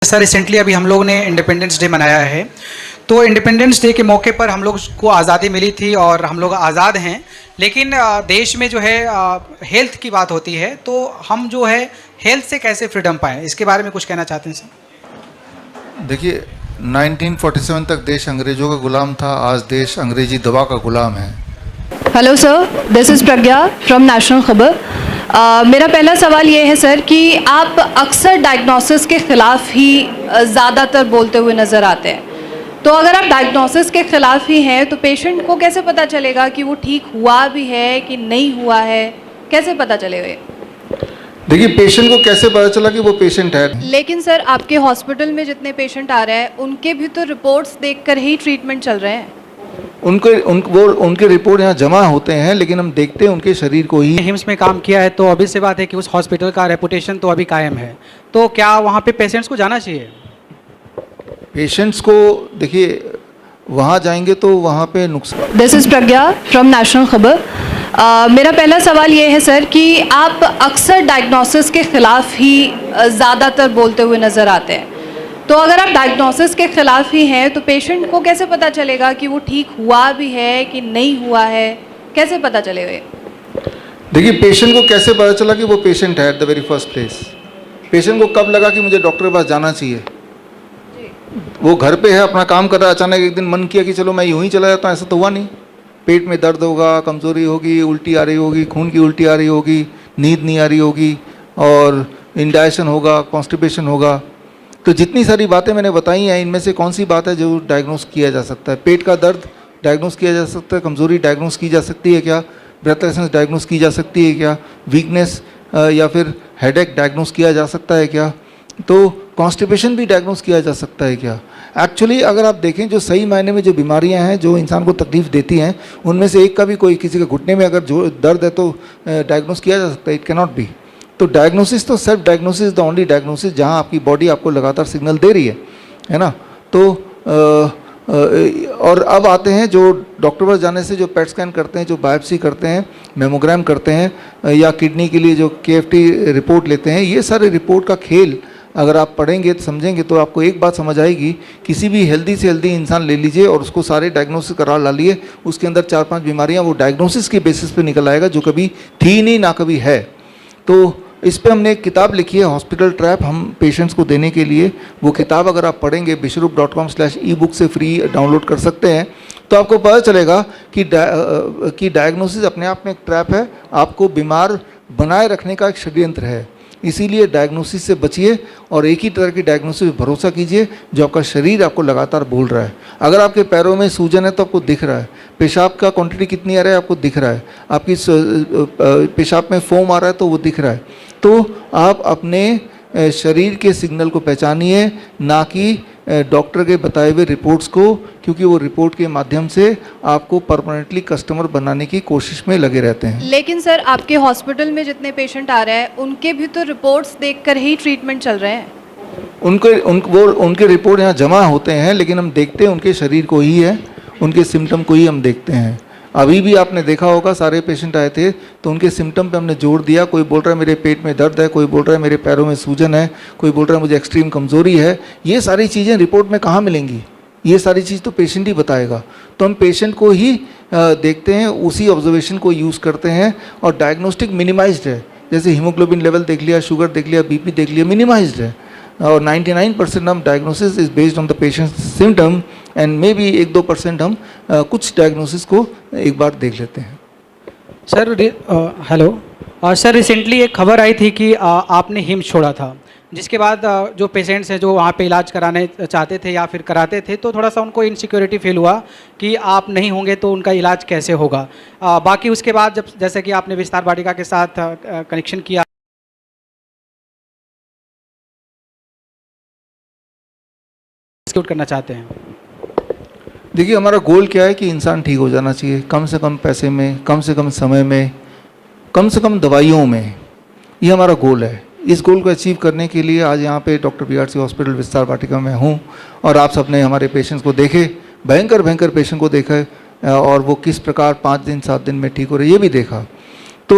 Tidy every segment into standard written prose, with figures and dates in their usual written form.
Sir recently अभी हम लोग ने इंडिपेंडेंस डे मनाया है। तो इंडिपेंडेंस डे के मौके पर हम लोग को आज़ादी मिली थी और हम लोग आज़ाद हैं। लेकिन देश में जो है हेल्थ की बात होती है, तो हम जो है हेल्थ से कैसे फ्रीडम पाएँ, इसके बारे में कुछ कहना चाहते हैं सर? देखिए, 1947 तक देश अंग्रेज़ों का गुलाम था, आज देश अंग्रेजी दवा का गुलाम है। Hello sir, this is Pragya from national खबर। मेरा पहला सवाल ये है सर कि आप अक्सर डायग्नोसिस के ख़िलाफ़ ही ज़्यादातर बोलते हुए नज़र आते हैं। तो अगर आप डायग्नोसिस के ख़िलाफ़ ही हैं तो पेशेंट को कैसे पता चलेगा कि वो ठीक हुआ भी है कि नहीं हुआ है, कैसे पता चलेगा? देखिए, पेशेंट को कैसे पता चला कि वो पेशेंट है? लेकिन सर आपके हॉस्पिटल में जितने पेशेंट आ रहे हैं उनके भी तो रिपोर्ट्स देखकर ही ट्रीटमेंट चल रहे हैं। उनके रिपोर्ट यहाँ जमा होते हैं, लेकिन हम देखते हैं उनके शरीर को ही। हिम्स में काम किया है तो अभी से बात है कि उस हॉस्पिटल का रेपुटेशन तो अभी कायम है। तो क्या वहाँ पे पेशेंट्स को जाना चाहिए? पेशेंट्स को देखिए, वहाँ जाएंगे तो वहाँ पे नुकसान। This is Pragya from national खबर। मेरा पहला सवाल ये है सर कि आप अक्सर डायग्नोसिस के ख़िलाफ़ ही ज़्यादातर बोलते हुए नज़र आते हैं। तो अगर आप डायग्नोसिस के ख़िलाफ़ ही हैं तो पेशेंट को कैसे पता चलेगा कि वो ठीक हुआ भी है कि नहीं हुआ है, कैसे पता चलेगा? देखिए, पेशेंट को कैसे पता चला कि वो पेशेंट है at the very first place? Patient को कब लगा कि मुझे डॉक्टर के पास जाना चाहिए? वो घर पे है, अपना काम कर रहा है, अचानक एक दिन मन किया कि चलो मैं यूँ ही चला जाता हूँ। ऐसा तो हुआ नहीं। पेट में दर्द होगा, कमज़ोरी होगी, उल्टी आ रही होगी, खून की उल्टी आ रही होगी, नींद नहीं आ रही होगी और इंडाइजेशन होगा, कॉन्स्टिपेशन होगा। तो जितनी सारी बातें मैंने बताई हैं, इनमें से कौन सी बात है जो डायग्नोस किया जा सकता है? पेट का दर्द डायग्नोस किया जा सकता है, कमज़ोरी डायग्नोस की जा सकती है क्या, ब्रेथलेसनेस डायग्नोस की जा सकती है क्या, वीकनेस या फिर हेडेक डायग्नोस किया जा सकता है क्या, तो कॉन्स्टिपेशन भी डायग्नोस किया जा सकता है क्या? एक्चुअली अगर आप देखें, जो सही मायने में जो बीमारियां हैं जो इंसान को तकलीफ़ देती हैं, उनमें से एक का भी कोई, किसी के घुटने में अगर जो दर्द है तो डायग्नोस किया जा सकता है। It can not be. तो डायग्नोसिस तो self diagnosis is the only diagnosis जहाँ आपकी बॉडी आपको लगातार सिग्नल दे रही है ना। तो और अब आते हैं जो डॉक्टर पास जाने से जो पेट स्कैन करते हैं, जो बायोप्सी करते हैं, मेमोग्राम करते हैं, या किडनी के लिए जो KFT रिपोर्ट लेते हैं, ये सारे रिपोर्ट का खेल अगर आप पढ़ेंगे तो समझेंगे तो आपको एक बात समझ आएगी। किसी भी हेल्दी से हेल्दी इंसान ले लीजिए और उसको सारे डायग्नोसिस करा डालिए, उसके अंदर 4-5 बीमारियां वो डायग्नोसिस के बेसिस पे निकल आएगा जो कभी थी नहीं ना कभी है। तो इस पे हमने एक किताब लिखी है, हॉस्पिटल ट्रैप, हम पेशेंट्स को देने के लिए। वो किताब अगर आप पढ़ेंगे bishrup.com/ebook से फ्री डाउनलोड कर सकते हैं, तो आपको पता चलेगा कि डायग्नोसिस अपने आप में एक ट्रैप है, आपको बीमार बनाए रखने का एक षड्यंत्र है। इसीलिए डायग्नोसिस से बचिए और एक ही तरह की डायग्नोसिस पर भरोसा कीजिए जो आपका शरीर आपको लगातार बोल रहा है। अगर आपके पैरों में सूजन है तो आपको दिख रहा है, पेशाब का क्वांटिटी कितनी आ रहा है आपको दिख रहा है, आपकी पेशाब में फोम आ रहा है तो वो दिख रहा है। तो आप अपने शरीर के सिग्नल को पहचानिए, ना कि डॉक्टर के बताए हुए रिपोर्ट्स को, क्योंकि वो रिपोर्ट के माध्यम से आपको परमानेंटली कस्टमर बनाने की कोशिश में लगे रहते हैं। लेकिन सर आपके हॉस्पिटल में जितने पेशेंट आ रहे हैं उनके भी तो रिपोर्ट्स देखकर ही ट्रीटमेंट चल रहे हैं। उनके रिपोर्ट यहाँ जमा होते हैं, लेकिन हम देखते हैं उनके शरीर को ही है, उनके सिम्टम को ही हम देखते हैं। अभी भी आपने देखा होगा, सारे पेशेंट आए थे तो उनके सिम्टम पे हमने जोर दिया। कोई बोल रहा है मेरे पेट में दर्द है, कोई बोल रहा है मेरे पैरों में सूजन है, कोई बोल रहा है मुझे एक्सट्रीम कमज़ोरी है। ये सारी चीज़ें रिपोर्ट में कहाँ मिलेंगी? ये सारी चीज़ तो पेशेंट ही बताएगा। तो हम पेशेंट को ही देखते हैं, उसी ऑब्जर्वेशन को यूज़ करते हैं और डायग्नोस्टिक मिनिमाइज्ड है। जैसे हीमोग्लोबिन लेवल देख लिया, शुगर देख लिया, BP देख लिया, मिनिमाइज्ड है। और 99% हम diagnosis is based on the patient symptom and may be 1-2% हम कुछ डायग्नोसिस को एक बार देख लेते हैं। सर हेलो सर, रिसेंटली एक खबर आई थी कि आपने हिम्स छोड़ा था, जिसके बाद जो पेशेंट्स हैं जो वहाँ पे इलाज कराने चाहते थे या फिर कराते थे, तो थोड़ा सा उनको इनसिक्योरिटी फील हुआ कि आप नहीं होंगे तो उनका इलाज कैसे होगा। बाकी उसके बाद जब जैसे कि आपने विस्तार वाटिका के साथ कनेक्शन किया करना चाहते हैं। देखिए, हमारा गोल क्या है कि इंसान ठीक हो जाना चाहिए, कम से कम पैसे में, कम से कम समय में, कम से कम दवाइयों में। ये हमारा गोल है। इस गोल को अचीव करने के लिए आज यहाँ पे डॉक्टर BRC हॉस्पिटल विस्तार वाटिका में हूँ और आप सबने हमारे पेशेंट्स को देखे, भयंकर पेशेंट को देखा और वो किस प्रकार 5 दिन 7 दिन में ठीक हो रहे, ये भी देखा। तो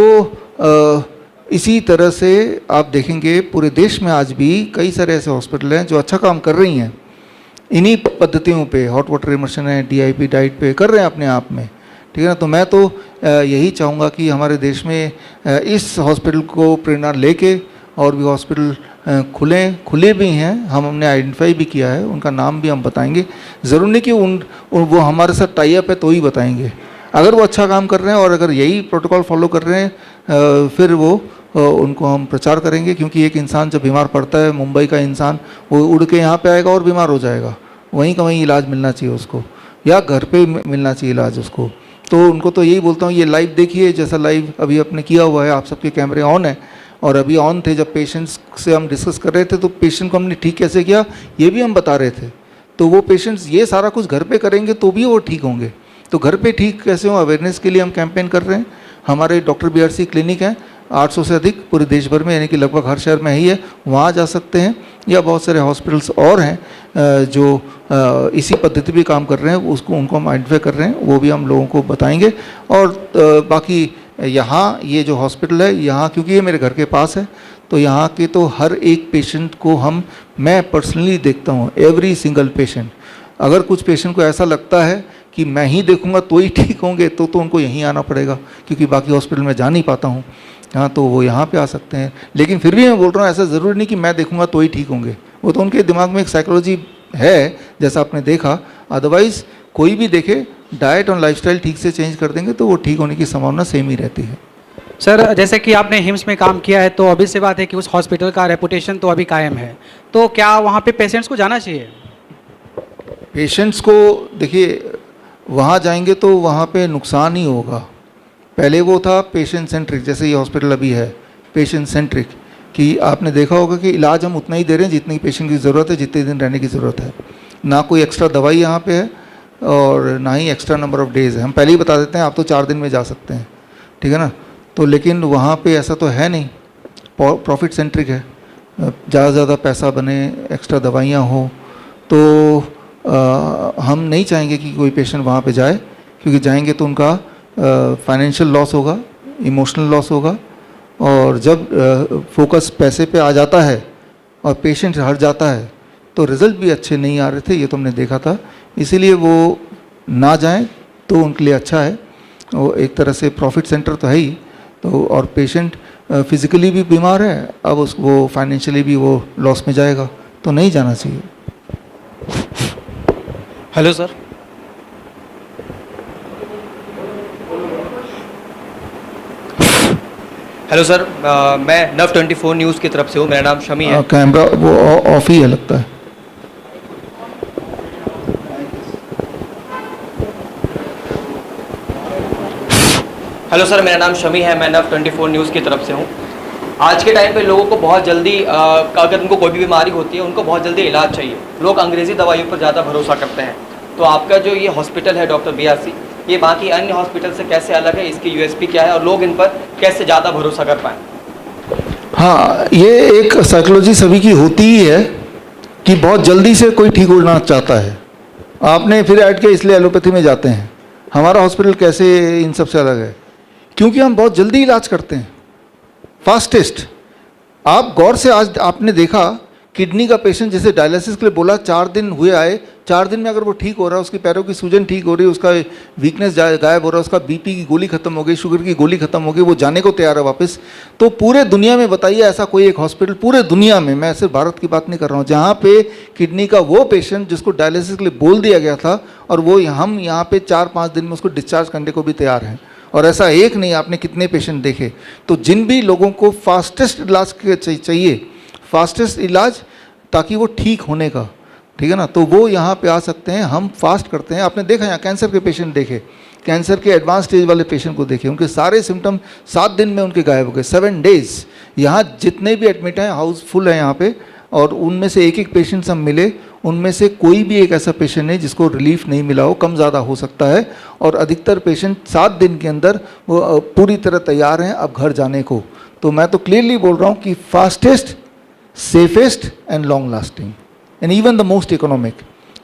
इसी तरह से आप देखेंगे पूरे देश में आज भी कई सारे ऐसे हॉस्पिटल हैं जो अच्छा काम कर रही हैं, इन्हीं पद्धतियों पे, हॉट वाटर इमर्शन है, DIP डाइट पे कर रहे हैं अपने आप में, ठीक है ना। तो मैं तो यही चाहूँगा कि हमारे देश में इस हॉस्पिटल को प्रेरणा लेके और भी हॉस्पिटल खुले भी हैं, हमने आइडेंटिफाई भी किया है, उनका नाम भी हम बताएंगे। ज़रूर नहीं कि वो हमारे साथ टाई अप है तो ही बताएंगे। अगर वो अच्छा काम कर रहे हैं और अगर यही प्रोटोकॉल फॉलो कर रहे हैं फिर वो उनको हम प्रचार करेंगे, क्योंकि एक इंसान जब बीमार पड़ता है, मुंबई का इंसान, वो उड़ के यहाँ पे आएगा और बीमार हो जाएगा, वहीं का वहीं इलाज मिलना चाहिए उसको, या घर पे मिलना चाहिए इलाज उसको। तो उनको तो यही बोलता हूँ, ये लाइव देखिए, जैसा लाइव अभी आपने किया हुआ है, आप सबके कैमरे ऑन है और अभी ऑन थे। जब पेशेंट्स से हम डिस्कस कर रहे थे तो पेशेंट को हमने ठीक कैसे किया ये भी हम बता रहे थे। तो वो पेशेंट्स ये सारा कुछ घर पे करेंगे तो भी वो ठीक होंगे। तो घर पे ठीक कैसे हो, अवेयरनेस के लिए हम कैंपेन कर रहे हैं। हमारे डॉक्टर BRC क्लिनिक हैं 800 से अधिक पूरे देश भर में, यानी कि लगभग हर शहर में ही है, वहाँ जा सकते हैं। या बहुत सारे हॉस्पिटल्स और हैं जो इसी पद्धति पे काम कर रहे हैं, उसको उनको हम आइडेंटिफाई कर रहे हैं, वो भी हम लोगों को बताएंगे। और बाकी यहाँ ये जो हॉस्पिटल है यहाँ, क्योंकि ये मेरे घर के पास है, तो यहाँ के तो हर एक पेशेंट को मैं पर्सनली देखता हूँ, एवरी सिंगल पेशेंट। अगर कुछ पेशेंट को ऐसा लगता है कि मैं ही देखूंगा तो ही ठीक होंगे तो उनको यहीं आना पड़ेगा, क्योंकि बाकी हॉस्पिटल में जा नहीं पाता हूँ। हाँ, तो वो यहाँ पे आ सकते हैं। लेकिन फिर भी मैं बोल रहा हूँ, ऐसा ज़रूरी नहीं कि मैं देखूंगा तो ही ठीक होंगे, वो तो उनके दिमाग में एक साइकोलॉजी है, जैसा आपने देखा। अदरवाइज़ कोई भी देखे, डाइट और लाइफस्टाइल ठीक से चेंज कर देंगे तो वो ठीक होने की संभावना सेम ही रहती है। सर, जैसे कि आपने हिम्स में काम किया है तो अभी से बात है कि उस हॉस्पिटल का रेपुटेशन तो अभी कायम है, तो क्या वहाँ पे पेशेंट्स को जाना चाहिए? पेशेंट्स को देखिए, वहाँ जाएंगे तो वहाँ पे नुकसान ही होगा। पहले वो था पेशेंट सेंट्रिक, जैसे ये हॉस्पिटल अभी है पेशेंट सेंट्रिक, कि आपने देखा होगा कि इलाज हम उतना ही दे रहे हैं जितनी पेशेंट की ज़रूरत है, जितने दिन रहने की ज़रूरत है। ना कोई एक्स्ट्रा दवाई यहाँ पे है और ना ही एक्स्ट्रा नंबर ऑफ़ डेज़ है। हम पहले ही बता देते हैं आप तो 4 दिन में जा सकते हैं, ठीक है ना। तो लेकिन वहाँ पे ऐसा तो है नहीं, प्रॉफिट सेंट्रिक है, ज़्यादा से ज़्यादा पैसा बने, एक्स्ट्रा दवाइयाँ हो। तो हम नहीं चाहेंगे कि कोई पेशेंट वहाँ पे जाए, क्योंकि जाएंगे तो उनका फाइनेंशियल लॉस होगा, इमोशनल लॉस होगा। और जब फोकस पैसे पे आ जाता है और पेशेंट हट जाता है तो रिज़ल्ट भी अच्छे नहीं आ रहे थे, ये तो हमने देखा था। इसीलिए वो ना जाएं तो उनके लिए अच्छा है। वो एक तरह से प्रॉफिट सेंटर तो है ही, तो और पेशेंट फिज़िकली भी बीमार है, अब वो फाइनेंशियली भी वो लॉस में जाएगा, तो नहीं जाना चाहिए। Hello sir. हेलो सर, मैं नव 24 न्यूज़ की तरफ से हूँ। मेरा नाम शमी है। कैमरा वो ऑफ ही है लगता है। हेलो सर, मेरा नाम शमी है, मैं नव 24 न्यूज़ की तरफ से हूँ। आज के टाइम पे लोगों को बहुत जल्दी अगर उनको कोई भी बीमारी होती है उनको बहुत जल्दी इलाज चाहिए। लोग अंग्रेज़ी दवाइयों पर ज़्यादा भरोसा करते हैं। तो आपका जो ये हॉस्पिटल है डॉक्टर BRC, ये बाकी अन्य हॉस्पिटल से कैसे अलग है, इसकी USP क्या है और लोग इन पर कैसे ज़्यादा भरोसा कर पाएँ? हाँ, ये एक साइकोलॉजी सभी की होती ही है कि बहुत जल्दी से कोई ठीक होना चाहता है। आपने फिर ऐड किया इसलिए एलोपैथी में जाते हैं। हमारा हॉस्पिटल कैसे इन सबसे अलग है? क्योंकि हम बहुत जल्दी इलाज करते हैं, फास्टेस्ट। आप गौर से आज आपने देखा किडनी का पेशेंट जैसे डायलिसिस के लिए बोला 4 दिन हुए आए, 4 दिन में अगर वो ठीक हो रहा है, उसकी पैरों की सूजन ठीक हो रही है, उसका वीकनेस गायब हो रहा है, उसका BP की गोली खत्म हो गई, शुगर की गोली खत्म हो गई, वो जाने को तैयार है वापस। तो पूरे दुनिया में बताइए ऐसा कोई एक हॉस्पिटल पूरे दुनिया में, मैं सिर्फ भारत की बात नहीं कर रहा हूँ, जहाँ पे किडनी का वो पेशेंट जिसको डायलिसिस के लिए बोल दिया गया था और वो हम यहाँ पे 4-5 दिन में उसको डिस्चार्ज करने को भी तैयार हैं। और ऐसा एक नहीं, आपने कितने पेशेंट देखे। तो जिन भी लोगों को फास्टेस्ट इलाज चाहिए, फास्टेस्ट इलाज ताकि वो ठीक होने का, ठीक है ना, तो वो यहाँ पे आ सकते हैं। हम फास्ट करते हैं। आपने देखा यहाँ कैंसर के पेशेंट देखे, कैंसर के एडवांस स्टेज वाले पेशेंट को देखे, उनके सारे सिम्टम 7 दिन में उनके गायब हो गए, 7 डेज। यहाँ जितने भी एडमिट हैं हाउस फुल है यहाँ पे, और उनमें से एक पेशेंट हम मिले, उनमें से कोई भी एक ऐसा पेशेंट नहीं जिसको रिलीफ नहीं मिला हो, कम ज़्यादा हो सकता है। और अधिकतर पेशेंट 7 दिन के अंदर वो पूरी तरह तैयार हैं अब घर जाने को। तो मैं तो क्लियरली बोल रहा हूँ कि fastest, safest and long lasting and even the most economic,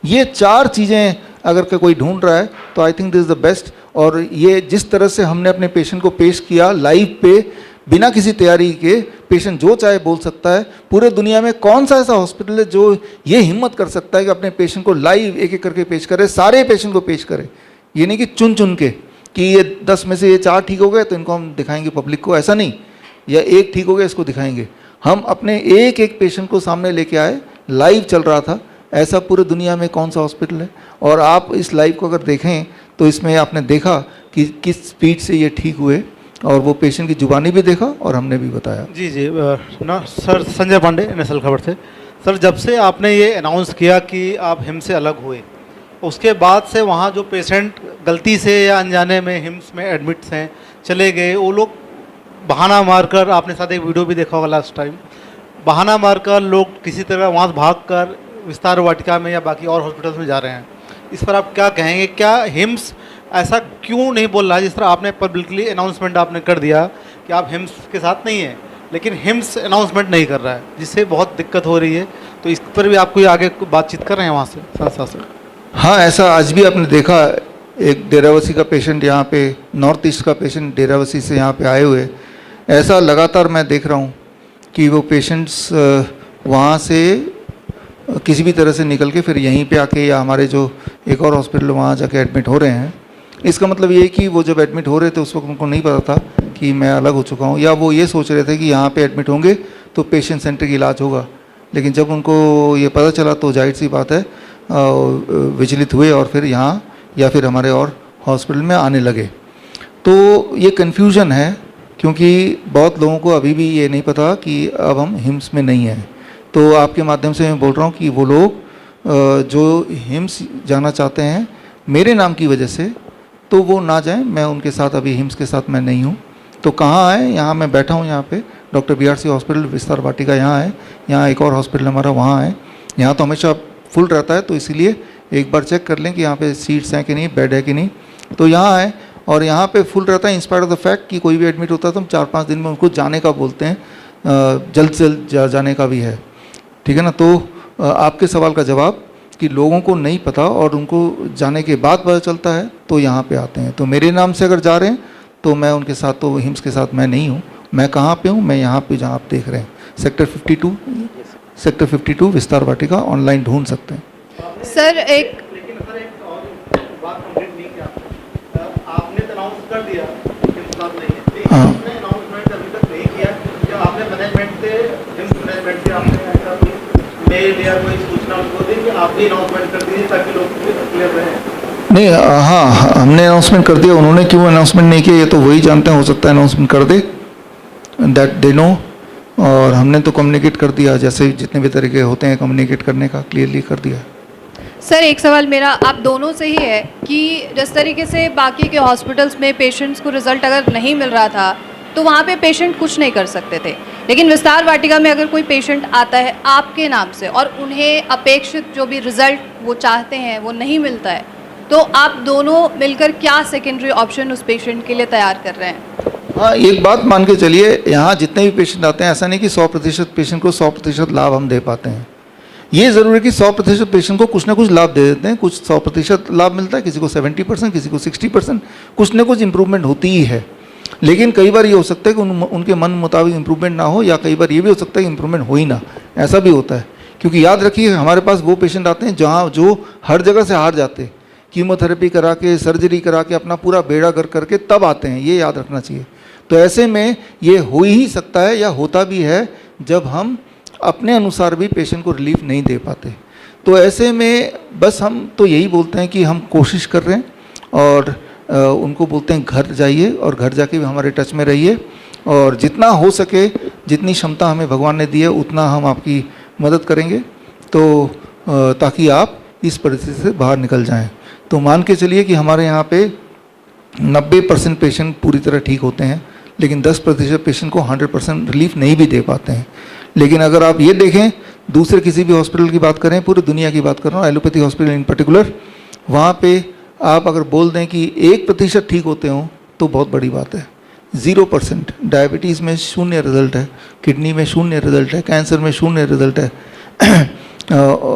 ये 4 चीज़ें अगर कोई ढूंढ रहा है तो I think this is the best. और ये जिस तरह से हमने अपने पेशेंट को पेश किया लाइव पे, बिना किसी तैयारी के पेशेंट जो चाहे बोल सकता है। पूरे दुनिया में कौन सा ऐसा हॉस्पिटल है जो ये हिम्मत कर सकता है कि अपने पेशेंट को लाइव एक एक करके पेश करे, सारे पेशेंट को पेश करे, ये नहीं कि चुन चुन के कि ये 10 में से ये 4 ठीक हो गए तो इनको हम दिखाएंगे पब्लिक को, ऐसा नहीं, या एक ठीक हो गया इसको दिखाएंगे। हम अपने एक एक पेशेंट को सामने लेके आए, लाइव चल रहा था। ऐसा पूरे दुनिया में कौन सा हॉस्पिटल है? और आप इस लाइव को अगर देखें तो इसमें आपने देखा कि किस स्पीड से ये ठीक हुए, और वो पेशेंट की जुबानी भी देखा और हमने भी बताया। जी जी ना सर, संजय पांडे नेशनल खबर से। सर, जब से आपने ये अनाउंस किया कि आप हिम्स से अलग हुए, उसके बाद से वहाँ जो पेशेंट गलती से या अनजाने में हिम्स में एडमिट्स हैं चले गए, वो लोग बहाना मारकर, आपने साथ एक वीडियो भी देखा होगा लास्ट टाइम, बहाना मारकर लोग किसी तरह वहाँ से भागकर विस्तार वाटिका में या बाकी और हॉस्पिटल्स में जा रहे हैं। इस पर आप क्या कहेंगे? क्या हिम्स ऐसा क्यों नहीं बोल रहा है? जिस तरह आपने पब्लिकली अनाउंसमेंट आपने कर दिया कि आप हिम्स के साथ नहीं हैं, लेकिन हिम्स अनाउंसमेंट नहीं कर रहा है, जिससे बहुत दिक्कत हो रही है। तो इस पर भी आप कोई आगे बातचीत कर रहे हैं वहाँ से संस्था से? हाँ, ऐसा आज भी आपने देखा, एक डेराबस्सी का पेशेंट यहाँ पे, नॉर्थ ईस्ट का पेशेंट डेराबस्सी से यहाँ पे आए हुए, ऐसा लगातार मैं देख रहा हूँ कि वो पेशेंट्स वहाँ से किसी भी तरह से निकल के फिर यहीं पे आके या हमारे जो एक और हॉस्पिटल वहाँ जाके एडमिट हो रहे हैं। इसका मतलब ये है कि वो जब एडमिट हो रहे थे उस वक्त उनको नहीं पता था कि मैं अलग हो चुका हूँ, या वो ये सोच रहे थे कि यहाँ पे एडमिट होंगे तो पेशेंट सेंट्रिक इलाज होगा। लेकिन जब उनको ये पता चला तो जाहिर सी बात है विचलित हुए और फिर यहाँ या फिर हमारे और हॉस्पिटल में आने लगे। तो ये कन्फ्यूजन है, क्योंकि बहुत लोगों को अभी भी ये नहीं पता कि अब हम हिम्स में नहीं हैं। तो आपके माध्यम से मैं बोल रहा हूँ कि वो लोग जो हिम्स जाना चाहते हैं मेरे नाम की वजह से, तो वो ना जाएं। मैं उनके साथ अभी हिम्स के साथ मैं नहीं हूँ। तो कहाँ आए? यहाँ मैं बैठा हूँ, यहाँ पे डॉक्टर BRC हॉस्पिटल विस्तार वाटिका यहाँ है, यहाँ एक और हॉस्पिटल हमारा वहाँ है। यहाँ तो हमेशा फुल रहता है, तो इसीलिए एक बार चेक कर लें कि यहाँ पे सीट्स हैं कि नहीं, बेड है कि नहीं। तो यहाँ है और यहाँ पे फुल रहता है, इंस्पाइट ऑफ द फैक्ट कि कोई भी एडमिट होता है तो हम 4-5 दिन में उनको जाने का बोलते हैं, जल्द से जल्द जाने का भी है, ठीक है ना। तो आपके सवाल का जवाब कि लोगों को नहीं पता और उनको जाने के बाद पता चलता है तो यहाँ पे आते हैं। तो मेरे नाम से अगर जा रहे हैं तो मैं उनके साथ, तो हिम्स के साथ मैं नहीं हूँ। मैं कहाँ पे हूँ? मैं यहाँ पे जहाँ आप देख रहे हैं, सेक्टर 52 विस्तार वाटिका, ऑनलाइन ढूंढ सकते हैं। सर एक लेकिन सर एक और बात कंप्लीट नहीं किया आपने, तो अनाउंस कर दिया हिम्स साथ नहीं है, लेकिन आपने अनाउंसमेंट अभी तक नहीं किया। जब आपने मैनेजमेंट से, हिम्स मैनेजमेंट से आपने ऐसा मेल या कोई सूचना उनको दी कि आप भी अनाउंसमेंट कर दीजिए ताकि लोग क्लियर रहें? नहीं, हाँ, हमने अनाउंसमेंट कर दिया। उन्होंने क्यों अनाउंसमेंट नहीं किया ये तो वही जानते हैं, हो सकता है अनाउंसमेंट कर दे, दैट दे नो। और हमने तो कम्युनिकेट कर दिया, जैसे जितने भी तरीके होते हैं कम्युनिकेट करने का, क्लियरली कर दिया। सर एक सवाल मेरा आप दोनों से ही है कि जिस तरीके से बाकी के हॉस्पिटल्स में पेशेंट्स को रिजल्ट अगर नहीं मिल रहा था तो वहाँ पे पेशेंट कुछ नहीं कर सकते थे, लेकिन विस्तार वाटिका में अगर कोई पेशेंट आता है आपके नाम से और उन्हें अपेक्षित जो भी रिजल्ट वो चाहते हैं वो नहीं मिलता है, तो आप दोनों मिलकर क्या सेकेंडरी ऑप्शन उस पेशेंट के लिए तैयार कर रहे हैं? हाँ, एक बात मान के चलिए, यहाँ जितने भी पेशेंट आते हैं, ऐसा नहीं कि 100% पेशेंट को 100% लाभ हम दे पाते हैं। ये ज़रूर है कि 100% पेशेंट को कुछ ना कुछ लाभ दे देते हैं, कुछ 100% लाभ मिलता है, किसी को 70%, किसी को 60%, कुछ ना कुछ इम्प्रूवमेंट होती ही है। लेकिन कई बार ये हो सकता है कि उनके मन मुताबिक इम्प्रूवमेंट ना हो, या कई बार ये भी हो सकता है कि इम्प्रूवमेंट हो ही ना, ऐसा भी होता है। क्योंकि याद रखिए, हमारे पास वो पेशेंट आते हैं जहाँ जो हर जगह से हार जाते हैं, कीमोथेरेपी करा के, सर्जरी करा के, अपना पूरा बेड़ा गर्क करके तब आते हैं, ये याद रखना चाहिए। तो ऐसे में ये हो ही सकता है या होता भी है जब हम अपने अनुसार भी पेशेंट को रिलीफ नहीं दे पाते। तो ऐसे में बस हम तो यही बोलते हैं कि हम कोशिश कर रहे हैं और उनको बोलते हैं घर जाइए और घर जाके भी हमारे टच में रहिए, और जितना हो सके, जितनी क्षमता हमें भगवान ने दी है उतना हम आपकी मदद करेंगे, तो ताकि आप इस परिस्थिति से बाहर निकल जाएं। तो मान के चलिए कि हमारे यहाँ पे 90% पेशेंट पूरी तरह ठीक होते हैं, लेकिन 10% पेशेंट को 100% रिलीफ नहीं भी दे पाते हैं। लेकिन अगर आप ये देखें, दूसरे किसी भी हॉस्पिटल की बात करें, पूरी दुनिया की बात कर रहा हूँ, एलोपैथी हॉस्पिटल इन पर्टिकुलर, वहाँ पे आप अगर बोल दें कि 1% ठीक होते हों तो बहुत बड़ी बात है। 0%, डायबिटीज़ में 0 रिजल्ट है, किडनी में 0 रिजल्ट है, कैंसर में 0 रिजल्ट है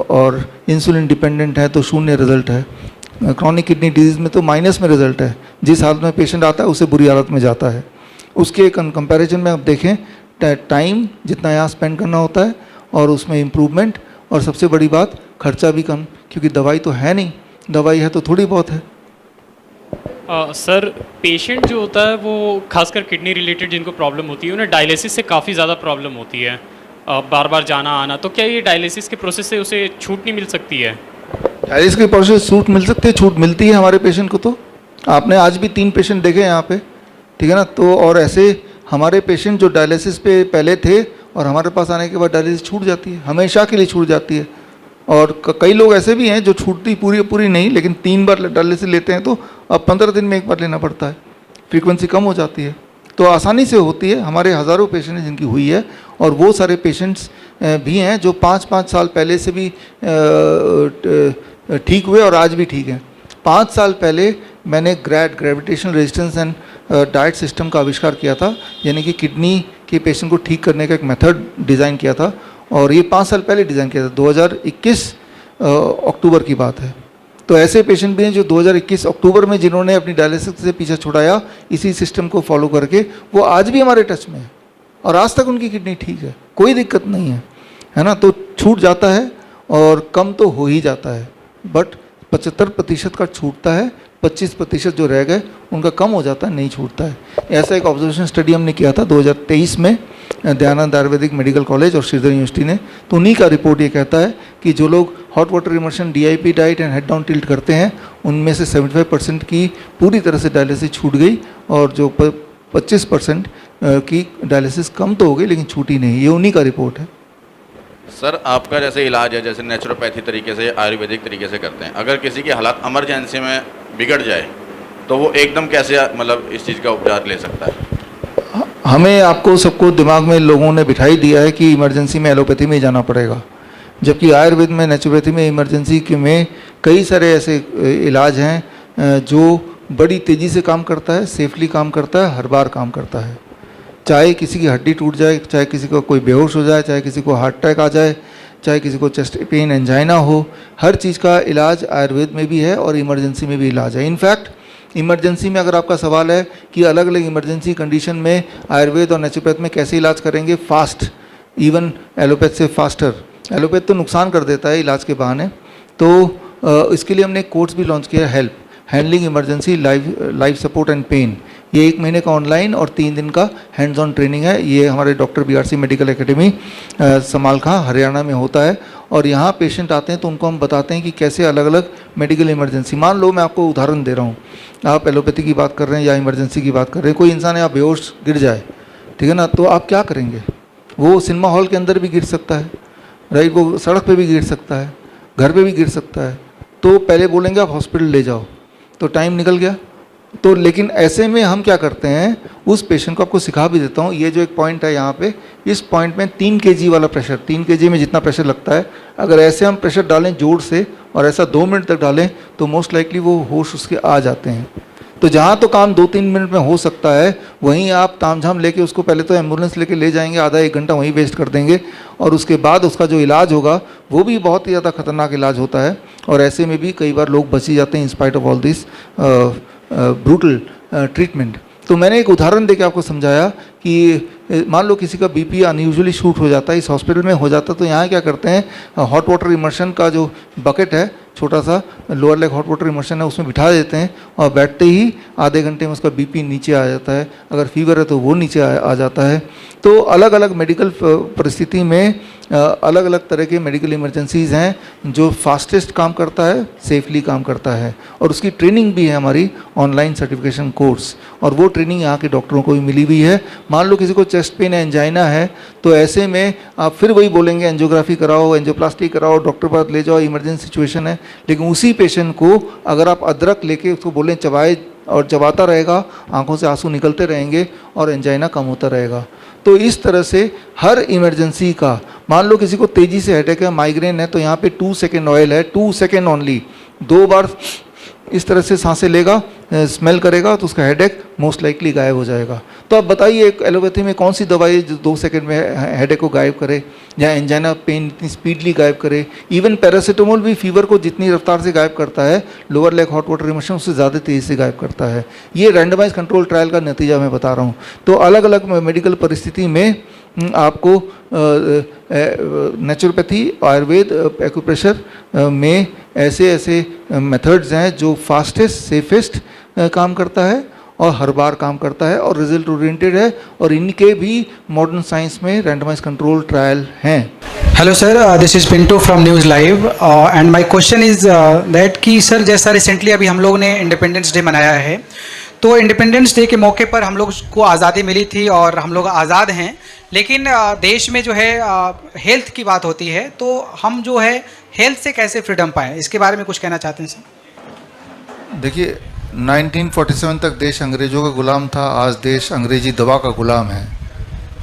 और इंसुलिन डिपेंडेंट है तो 0 रिजल्ट है, क्रॉनिक किडनी डिजीज़ में तो माइनस में रिजल्ट है। जिस हालत में पेशेंट आता है उससे बुरी हालत में जाता है। उसके कंपैरिजन में आप देखें टाइम जितना यहाँ स्पेंड करना होता है और उसमें इम्प्रूवमेंट, और सबसे बड़ी बात खर्चा भी कम, क्योंकि दवाई तो है नहीं, दवाई है तो थोड़ी बहुत है। सर पेशेंट जो होता है वो खासकर किडनी रिलेटेड जिनको प्रॉब्लम होती है उन्हें डायलिसिस से काफ़ी ज़्यादा प्रॉब्लम होती है, बार बार जाना आना, तो क्या ये डायलिसिस के प्रोसेस से उसे छूट नहीं मिल सकती है? डायलिसिस के प्रोसेस छूट मिल सकती है, छूट मिलती है हमारे पेशेंट को। तो आपने आज भी 3 पेशेंट देखे यहाँ पे, ठीक है ना। तो और ऐसे हमारे पेशेंट जो डायलिसिस पे पहले थे और हमारे पास आने के बाद डायलिसिस छूट जाती है, हमेशा के लिए छूट जाती है। और कई लोग ऐसे भी हैं जो छूटती पूरी नहीं, लेकिन 3 बार डायलिसिस लेते हैं तो अब 15 दिन में 1 बार लेना पड़ता है, फ्रीक्वेंसी कम हो जाती है। तो आसानी से होती है, हमारे हज़ारों पेशेंट हैं जिनकी हुई है, और वो सारे पेशेंट्स भी हैं जो 5-5 साल पहले से भी ठीक हुए और आज भी ठीक हैं। 5 साल पहले मैंने gravitational resistance and diet system का आविष्कार किया था, यानी कि किडनी के पेशेंट को ठीक करने का एक मेथड डिज़ाइन किया था, और ये 5 साल पहले डिज़ाइन किया था। 2021 अक्टूबर की बात है। तो ऐसे पेशेंट भी हैं जो 2021 अक्टूबर में जिन्होंने अपनी डायलिसिस से पीछा छुड़ाया इसी सिस्टम को फॉलो करके, वो आज भी हमारे टच में है और आज तक उनकी किडनी ठीक है, कोई दिक्कत नहीं है ना। तो छूट जाता है और कम तो हो ही जाता है, बट 75% का छूटता है, 25% जो रह गए उनका कम हो जाता है, नहीं छूटता है। ऐसा एक ऑब्जर्वेशन स्टडी हमने किया था 2023 में दयानंद आयुर्वेदिक मेडिकल कॉलेज और श्रीधर यूनिवर्सिटी ने। तो उन्हीं का रिपोर्ट ये कहता है कि जो लोग hot water immersion, DIP diet and head down tilt करते हैं उनमें से 75% की पूरी तरह से डायलिसिस छूट गई, और जो 25% की डायलिसिस कम तो हो गई लेकिन छूटी नहीं। ये उन्हीं का रिपोर्ट है। सर आपका जैसे इलाज है, जैसे नेचुरोपैथी तरीके से, आयुर्वेदिक तरीके से करते हैं, अगर किसी की हालात इमरजेंसी में बिगड़ जाए तो वो एकदम कैसे मतलब इस चीज़ का उपचार ले सकता है? हमें आपको सबको दिमाग में लोगों ने बिठाई दिया है कि इमरजेंसी में एलोपैथी में ही जाना पड़ेगा, जबकि आयुर्वेद में, नेचुरोपैथी में, इमरजेंसी के में कई सारे ऐसे इलाज हैं जो बड़ी तेज़ी से काम करता है, सेफली काम करता है, हर बार काम करता है। चाहे किसी की हड्डी टूट जाए, चाहे किसी को कोई बेहोश हो जाए, चाहे किसी को हार्ट अटैक आ जाए, चाहे किसी को चेस्ट पेन, एंजाइना हो, हर चीज़ का इलाज आयुर्वेद में भी है और इमरजेंसी में भी इलाज है। इनफैक्ट इमरजेंसी में अगर आपका सवाल है कि अलग अलग इमरजेंसी कंडीशन में आयुर्वेद और नेचुरोपैथ में कैसे इलाज करेंगे, फास्ट, इवन एलोपैथ से फास्टर। एलोपैथ तो नुकसान कर देता है इलाज के बहाने, तो इसके लिए हमने एक कोर्स भी लॉन्च किया, help, handling emergency life support and pain. ये 1 महीने का ऑनलाइन और 3 दिन का हैंड्स ऑन ट्रेनिंग है। ये हमारे doctor BRC medical academy Samalkha Haryana में होता है, और यहाँ पेशेंट आते हैं तो उनको हम बताते हैं कि कैसे अलग अलग मेडिकल इमरजेंसी, मान लो मैं आपको उदाहरण दे रहा हूँ, आप एलोपैथी की बात कर रहे हैं या इमरजेंसी की बात कर रहे हैं, कोई इंसान यहाँ बेहोश गिर जाए, ठीक है ना, तो आप क्या करेंगे? वो सिनेमा हॉल के अंदर भी गिर सकता है, राइट, वो सड़क पे भी गिर सकता है, घर पे भी गिर सकता है। तो पहले बोलेंगे आप हॉस्पिटल ले जाओ, तो टाइम निकल गया। तो लेकिन ऐसे में हम क्या करते हैं, उस पेशेंट को आपको सिखा भी देता हूँ, ये जो एक पॉइंट है यहाँ पे, इस पॉइंट में 3 kg वाला प्रेशर, 3 kg में जितना प्रेशर लगता है, अगर ऐसे हम प्रेशर डालें जोर से और ऐसा 2 मिनट तक डालें तो मोस्ट लाइकली वो होश उसके आ जाते हैं। तो जहाँ तो काम 2-3 मिनट में हो सकता है, वहीं आप तामझाम लेके उसको पहले तो एम्बुलेंस लेके ले जाएंगे, आधा 1 घंटा वहीं वेस्ट कर देंगे, और उसके बाद उसका जो इलाज होगा वो भी बहुत ही ज़्यादा खतरनाक इलाज होता है। और ऐसे में भी कई बार लोग बच ही जाते हैं in spite of all this brutal treatment. तो मैंने एक उदाहरण देके आपको समझाया कि मान लो किसी का BP अनयूजुअली शूट हो जाता है, इस हॉस्पिटल में हो जाता है, तो यहाँ क्या करते हैं, हॉट वाटर इमर्शन का जो बकेट है, छोटा सा lower leg hot water immersion है, उसमें बिठा देते हैं, और बैठते ही आधे घंटे में उसका BP नीचे आ जाता है, अगर फीवर है तो वो नीचे आ जाता है। तो अलग अलग मेडिकल परिस्थिति में अलग अलग तरह के मेडिकल इमरजेंसीज़ हैं जो फास्टेस्ट काम करता है, सेफली काम करता है, और उसकी ट्रेनिंग भी है हमारी ऑनलाइन सर्टिफिकेशन कोर्स, और वो ट्रेनिंग यहाँ के डॉक्टरों को भी मिली हुई है। मान लो किसी को चेस्ट पेन है, एंजाइना है, तो ऐसे में आप फिर वही बोलेंगे एंजियोग्राफी कराओ, एंजियोप्लास्टी कराओ, डॉक्टर के पास ले जाओ, इमरजेंसी सिचुएशन है, लेकिन उसी पेशेंट को अगर आप अदरक लेके उसको बोलें चबाए, और चबाता रहेगा, आंखों से आंसू निकलते रहेंगे और एंजाइना कम होता रहेगा। तो इस तरह से हर इमरजेंसी का, मान लो किसी को तेज़ी से हेडेक है, माइग्रेन है, तो यहाँ पे 2 सेकेंड ऑयल है, 2 सेकेंड ओनली, 2 बार इस तरह से सांसें लेगा, स्मेल करेगा, तो उसका हेडेक मोस्ट लाइकली गायब हो जाएगा। तो अब बताइए एलोपैथी में कौन सी दवाई है जो 2 सेकंड में हेडेक को गायब करे या एंजाइना पेन इतनी स्पीडली गायब करे। इवन पैरासीटामोल भी फीवर को जितनी रफ्तार से गायब करता है, lower leg hot water remission उससे ज़्यादा तेज़ी से गायब करता है। ये रैंडमाइज कंट्रोल ट्रायल का नतीजा मैं बता रहा हूँ। तो अलग अलग मेडिकल परिस्थिति में आपको नेचुरोपैथी, आयुर्वेद, एक्यूप्रेशर में ऐसे ऐसे मेथड्स हैं जो फास्टेस्ट सेफेस्ट काम करता है और हर बार काम करता है और रिजल्ट ओरिएंटेड है, और इनके भी मॉडर्न साइंस में रैंडमाइज कंट्रोल ट्रायल हैं। Hello sir, this is Pintu from news live and my question is that कि सर जैसा रिसेंटली अभी हम लोग ने इंडिपेंडेंस डे मनाया है, तो इंडिपेंडेंस डे के मौके पर हम लोग को आज़ादी मिली थी और हम लोग आज़ाद हैं, लेकिन देश में जो है हेल्थ की बात होती है, तो हम जो है हेल्थ से कैसे फ्रीडम पाएँ, इसके बारे में कुछ कहना चाहते हैं सर? देखिए 1947 तक देश अंग्रेज़ों का गुलाम था, आज देश अंग्रेज़ी दवा का गुलाम है।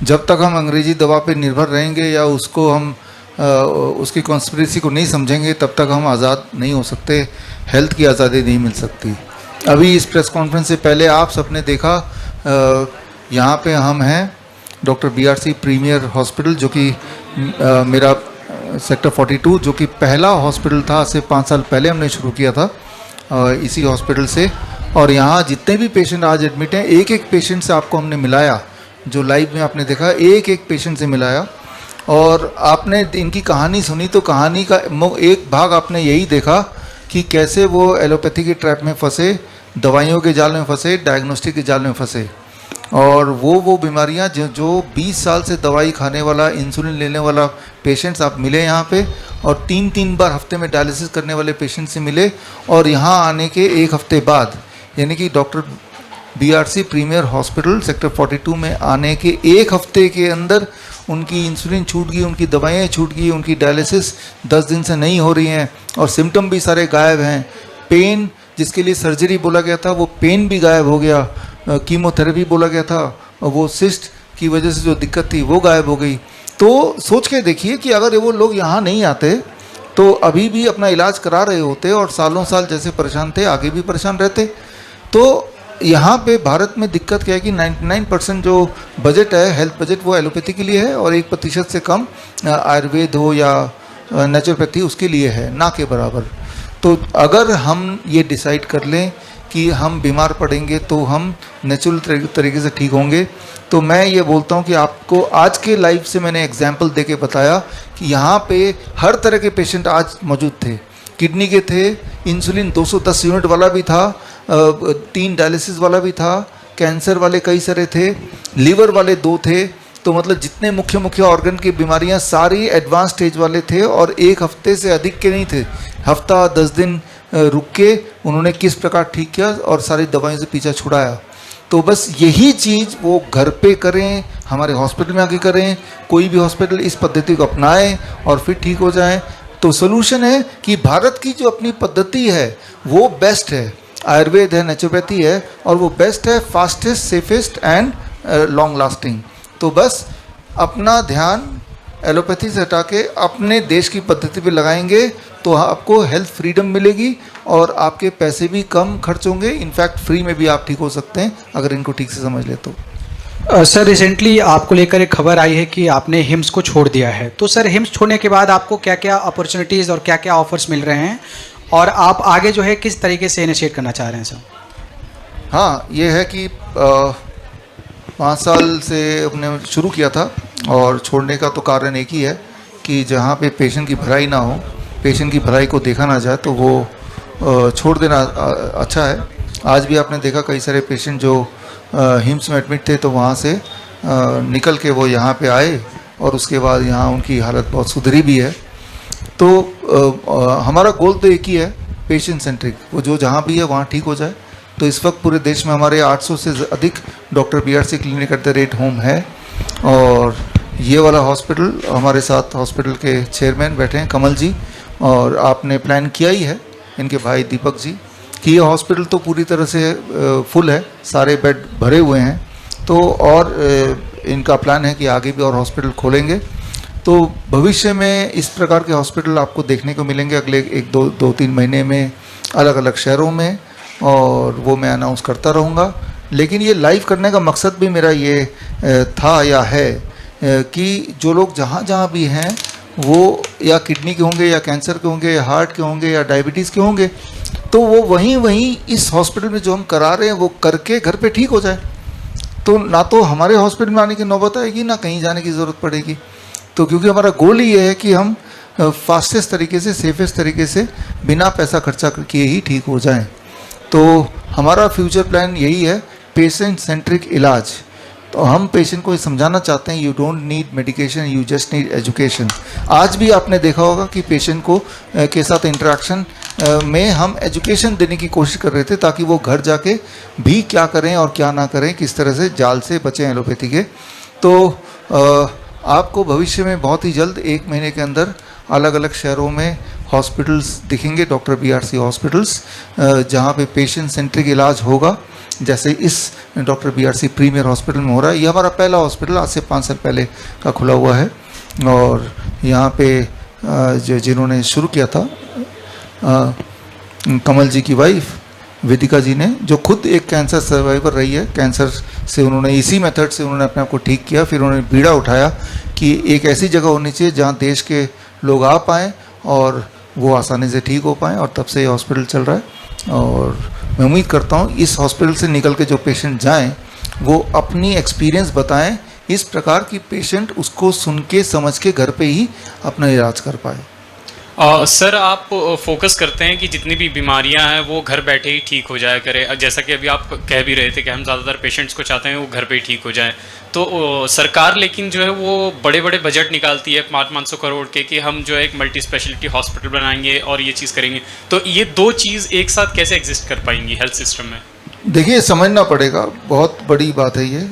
जब तक हम अंग्रेज़ी दवा पे निर्भर रहेंगे या उसको हम उसकी कॉन्स्पिरेसी को नहीं समझेंगे, तब तक हम आज़ाद नहीं हो सकते, हेल्थ की आज़ादी नहीं मिल सकती। अभी इस प्रेस कॉन्फ्रेंस से पहले आप सबने देखा यहाँ पे हम हैं डॉक्टर BRC प्रीमियर हॉस्पिटल, जो कि मेरा सेक्टर 42 जो कि पहला हॉस्पिटल था, से 5 साल पहले हमने शुरू किया था इसी हॉस्पिटल से। और यहाँ जितने भी पेशेंट आज एडमिट हैं, एक एक पेशेंट से आपको हमने मिलाया, जो लाइव में आपने देखा, एक एक पेशेंट से मिलाया और आपने इनकी कहानी सुनी। तो कहानी का एक भाग आपने यही देखा कि कैसे वो एलोपैथी के ट्रैप में फंसे, दवाइयों के जाल में फंसे, डायग्नोस्टिक के जाल में फंसे, और वो बीमारियां जो 20 साल से दवाई खाने वाला, इंसुलिन लेने वाला पेशेंट्स आप मिले यहाँ पे, और 3-3 बार हफ्ते में डायलिसिस करने वाले पेशेंट से मिले, और यहाँ आने के 1 हफ्ते बाद, यानी कि doctor BRC premier hospital sector 42 में आने के 1 हफ्ते के अंदर उनकी इंसुलिन छूट गई, उनकी दवाएं छूट गई, उनकी डायलिसिस 10 दिन से नहीं हो रही हैं, और सिम्टम भी सारे गायब हैं। पेन जिसके लिए सर्जरी बोला गया था, वो पेन भी गायब हो गया। कीमोथेरेपी बोला गया था, और वो सिस्ट की वजह से जो दिक्कत थी वो गायब हो गई। तो सोच के देखिए कि अगर वो लोग यहाँ नहीं आते तो अभी भी अपना इलाज करा रहे होते और सालों साल जैसे परेशान थे आगे भी परेशान रहते। तो यहाँ पे भारत में दिक्कत क्या है कि 99% जो बजट है, हेल्थ बजट, वो एलोपैथी के लिए है, और 1% से कम आयुर्वेद हो या नेचुरोपैथी उसके लिए है, ना के बराबर। तो अगर हम ये डिसाइड कर लें कि हम बीमार पड़ेंगे तो हम नेचुरल तरीके से ठीक होंगे, तो मैं ये बोलता हूँ कि आपको आज के लाइव से मैंने एग्जाम्पल दे के बताया कि यहाँ पे हर तरह के पेशेंट आज मौजूद थे। किडनी के थे, इंसुलिन 210 यूनिट वाला भी था, 3 डायलिसिस वाला भी था, कैंसर वाले कई सारे थे, लीवर वाले 2 थे। तो मतलब जितने मुख्य ऑर्गन की बीमारियां सारी एडवांस स्टेज वाले थे, और 1 हफ्ते से अधिक के नहीं थे, हफ्ता 10 दिन रुक के उन्होंने किस प्रकार ठीक किया और सारी दवाइयों से पीछा छुड़ाया। तो बस यही चीज़ वो घर पे करें, हमारे हॉस्पिटल में आके करें, कोई भी हॉस्पिटल इस पद्धति को अपनाएं और फिर ठीक हो जाएं। तो सोल्यूशन है कि भारत की जो अपनी पद्धति है वो बेस्ट है, आयुर्वेद है, नेचुरोपैथी है, और वो बेस्ट है, fastest, safest and long lasting. तो बस अपना ध्यान एलोपैथी से हटा के अपने देश की पद्धति पे लगाएंगे तो आपको हेल्थ फ्रीडम मिलेगी और आपके पैसे भी कम खर्च होंगे। इनफैक्ट फ्री में भी आप ठीक हो सकते हैं अगर इनको ठीक से समझ ले तो। सर रिसेंटली आपको लेकर एक खबर आई है कि आपने हिम्स को छोड़ दिया है, तो सर हिम्स छोड़ने के बाद आपको क्या क्या अपॉर्चुनिटीज़ और क्या क्या ऑफर्स मिल रहे हैं, और आप आगे जो है किस तरीके से इनिशिएट करना चाह रहे हैं सर? हाँ, ये है कि 5 साल से हमने शुरू किया था, और छोड़ने का तो कारण एक ही है कि जहाँ पे पेशेंट की भलाई ना हो, पेशेंट की भलाई को देखा ना जाए, तो वो छोड़ देना अच्छा है। आज भी आपने देखा कई सारे पेशेंट जो हिम्स में एडमिट थे, तो वहाँ से निकल के वो यहाँ पे आए, और उसके बाद यहाँ उनकी हालत बहुत सुधरी भी है। तो हमारा गोल तो एक ही है, पेशेंट सेंट्रिक, वो जो जहाँ भी है वहाँ ठीक हो जाए। तो इस वक्त पूरे देश में हमारे 800 से अधिक doctor BRC clinic at the rate home है, और ये वाला हॉस्पिटल, हमारे साथ हॉस्पिटल के चेयरमैन बैठे हैं कमल जी, और आपने प्लान किया ही है इनके भाई दीपक जी कि ये हॉस्पिटल तो पूरी तरह से फुल है, सारे बेड भरे हुए हैं। तो और इनका प्लान है कि आगे भी और हॉस्पिटल खोलेंगे। तो भविष्य में इस प्रकार के हॉस्पिटल आपको देखने को मिलेंगे अगले 1-2-3 महीने में, अलग अलग शहरों में, और वो मैं अनाउंस करता रहूँगा। लेकिन ये लाइव करने का मकसद भी मेरा ये था या है कि जो लोग जहाँ जहाँ भी हैं वो या किडनी के होंगे या कैंसर के होंगे या हार्ट के होंगे या डायबिटीज़ के होंगे, तो वो वहीं इस हॉस्पिटल में जो हम करा रहे हैं वो करके घर पे ठीक हो जाए। तो ना तो हमारे हॉस्पिटल में आने की नौबत आएगी, ना कहीं जाने की ज़रूरत पड़ेगी। तो क्योंकि हमारा गोल ही ये है कि हम फास्टेस्ट तरीके से, सेफेस्ट तरीके से, बिना पैसा खर्चा किए ही ठीक हो जाएं। तो हमारा फ्यूचर प्लान यही है, पेशेंट सेंट्रिक इलाज। तो हम पेशेंट को ये समझाना चाहते हैं, you don't need medication, you just need education. आज भी आपने देखा होगा कि पेशेंट को के साथ इंटरेक्शन में हम एजुकेशन देने की कोशिश कर रहे थे, ताकि वो घर जाके भी क्या करें और क्या ना करें, किस तरह से जाल से बचें एलोपैथी के। तो आपको भविष्य में बहुत ही जल्द 1 महीने के अंदर अलग अलग शहरों में हॉस्पिटल्स दिखेंगे, डॉक्टर BRC हॉस्पिटल्स, जहाँ पे पेशेंट सेंट्रिक इलाज होगा, जैसे इस डॉक्टर BRC प्रीमियर हॉस्पिटल में हो रहा है। ये हमारा पहला हॉस्पिटल आज से 5 साल पहले का खुला हुआ है, और यहाँ पे जिन्होंने शुरू किया था कमल जी की वाइफ वेदिका जी ने, जो खुद एक कैंसर सर्वाइवर रही है, कैंसर से उन्होंने इसी मेथड से उन्होंने अपने आप को ठीक किया। फिर उन्होंने बीड़ा उठाया कि एक ऐसी जगह होनी चाहिए जहाँ देश के लोग आ पाएँ और वो आसानी से ठीक हो पाएँ, और तब से ये हॉस्पिटल चल रहा है। और मैं उम्मीद करता हूँ इस हॉस्पिटल से निकल के जो पेशेंट जाएं वो अपनी एक्सपीरियंस बताएं, इस प्रकार की पेशेंट उसको सुन के समझ के घर पे ही अपना इलाज कर पाए। सर, आप फोकस करते हैं कि जितनी भी बीमारियां हैं वो घर बैठे ही ठीक हो जाया करें, जैसा कि अभी आप कह भी रहे थे कि हम ज़्यादातर पेशेंट्स को चाहते हैं वो घर पे ही ठीक हो जाएं। तो सरकार लेकिन जो है वो बड़े बड़े बजट निकालती है 500 करोड़ के, कि हम जो है एक मल्टी स्पेशलिटी हॉस्पिटल बनाएंगे और ये चीज़ करेंगे। तो ये 2 चीज़ एक साथ कैसे एग्जिस्ट कर पाएंगी हेल्थ सिस्टम में? देखिए, समझना पड़ेगा, बहुत बड़ी बात है ये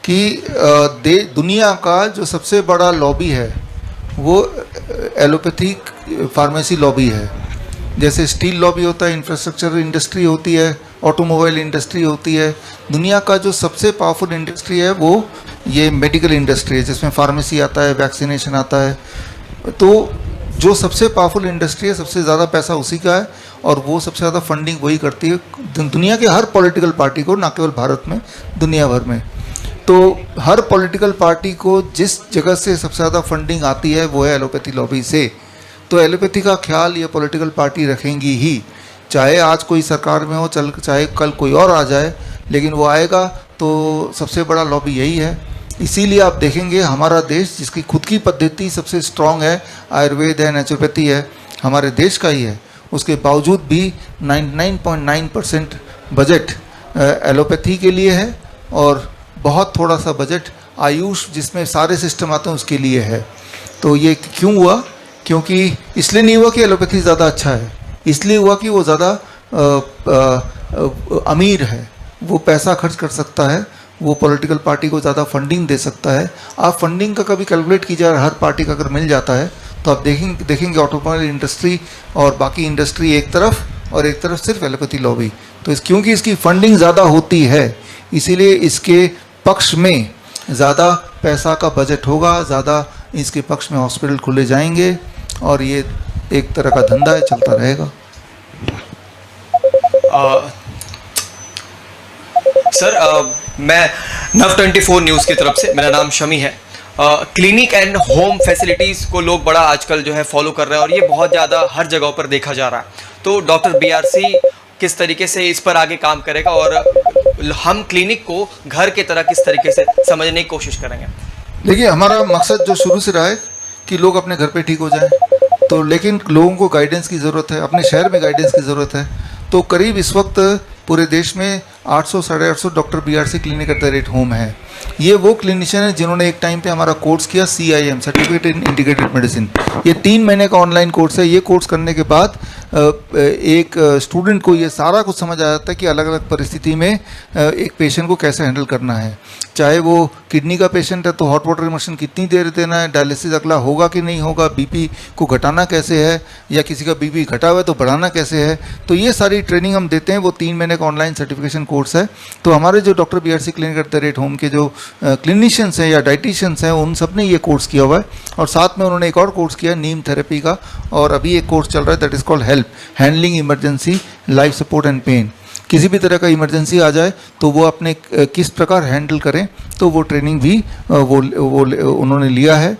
कि दुनिया का जो सबसे बड़ा लॉबी है वो एलोपैथिक फार्मेसी लॉबी है। जैसे स्टील लॉबी होता है, इंफ्रास्ट्रक्चर इंडस्ट्री होती है, ऑटोमोबाइल इंडस्ट्री होती है। दुनिया का जो सबसे पावरफुल इंडस्ट्री है वो ये मेडिकल इंडस्ट्री है, जिसमें फार्मेसी आता है, वैक्सीनेशन आता है। तो जो सबसे पावरफुल इंडस्ट्री है, सबसे ज़्यादा पैसा उसी का है, और वो सबसे ज़्यादा फंडिंग वही करती है दुनिया के हर पॉलिटिकल पार्टी को, ना केवल भारत में, दुनिया भर में। तो हर पॉलिटिकल पार्टी को जिस जगह से सबसे ज़्यादा फंडिंग आती है वो है एलोपैथी लॉबी से। तो एलोपैथी का ख्याल ये पॉलिटिकल पार्टी रखेंगी ही, चाहे आज कोई सरकार में हो, चाहे कल कोई और आ जाए, लेकिन वो आएगा तो सबसे बड़ा लॉबी यही है। इसीलिए आप देखेंगे हमारा देश, जिसकी खुद की पद्धति सबसे स्ट्रॉन्ग है, आयुर्वेद है, नेचुरोपैथी है, हमारे देश का ही है, उसके बावजूद भी 99.9% बजट एलोपैथी के लिए है, और बहुत थोड़ा सा बजट आयुष, जिसमें सारे सिस्टम आते हैं, उसके लिए है। तो ये क्यों हुआ? क्योंकि इसलिए नहीं हुआ कि एलोपैथी ज़्यादा अच्छा है, इसलिए हुआ कि वो ज़्यादा अमीर है, वो पैसा खर्च कर सकता है, वो पॉलिटिकल पार्टी को ज़्यादा फंडिंग दे सकता है। आप फंडिंग का कभी कैलकुलेट कीजिए, हर पार्टी का अगर मिल जाता है तो आप देखेंगे ऑटोमोबाइल इंडस्ट्री और बाकी इंडस्ट्री एक तरफ, और एक तरफ सिर्फ एलोपैथी लॉबी। तो क्योंकि इसकी फंडिंग ज़्यादा होती है, इसीलिए इसके पक्ष में ज़्यादा पैसा का बजट होगा, ज़्यादा इसके पक्ष में हॉस्पिटल खुले जाएंगे, और ये एक तरह का धंधा है, चलता रहेगा। सर, मैं नव 24 न्यूज़ की तरफ से, मेरा नाम शमी है। क्लिनिक एंड होम फैसिलिटीज़ को लोग बड़ा आजकल जो है फॉलो कर रहे हैं, और ये बहुत ज़्यादा हर जगह पर देखा जा रहा है। तो डॉक्टर BRC किस तरीके से इस पर आगे काम करेगा, और हम क्लिनिक को घर के तरह किस तरीके से समझने की कोशिश करेंगे? देखिए, हमारा मकसद जो शुरू से रहा है कि लोग अपने घर पे ठीक हो जाएं, तो लेकिन लोगों को गाइडेंस की ज़रूरत है, अपने शहर में गाइडेंस की ज़रूरत है। तो करीब इस वक्त पूरे देश में 800 साढ़े 800 doctor BRC clinic at the rate home है। ये वो क्लिनिशियन है जिन्होंने एक टाइम पे हमारा कोर्स किया, CIM, certificate in integrated medicine. ये 3 महीने का ऑनलाइन कोर्स है। ये कोर्स करने के बाद एक स्टूडेंट को ये सारा कुछ समझ आ जाता है कि अलग अलग परिस्थिति में एक पेशेंट को कैसे हैंडल करना है। चाहे वो किडनी का पेशेंट है तो हॉट वाटर इमर्शन कितनी देर देना है, डायलिसिस अगला होगा कि नहीं होगा, बीपी को घटाना कैसे है, या किसी का बीपी घटा हुआ है तो बढ़ाना कैसे है। तो ये सारी ट्रेनिंग हम देते हैं। वो 3 महीने का ऑनलाइन सर्टिफिकेशन कोर्स है। तो हमारे जो डॉक्टर BRC क्लिनिक@होम के जो क्लिनिशियंस हैं या डाइटिशियंस हैं, उन सब ने ये कोर्स किया हुआ है। और साथ में उन्होंने एक और कोर्स किया नीम थेरेपी का, और अभी एक कोर्स चल रहा है that is called help handling emergency life support and pain. किसी भी तरह का इमरजेंसी आ जाए तो वो अपने किस प्रकार हैंडल करें, तो वो ट्रेनिंग भी वो उन्होंने लिया है।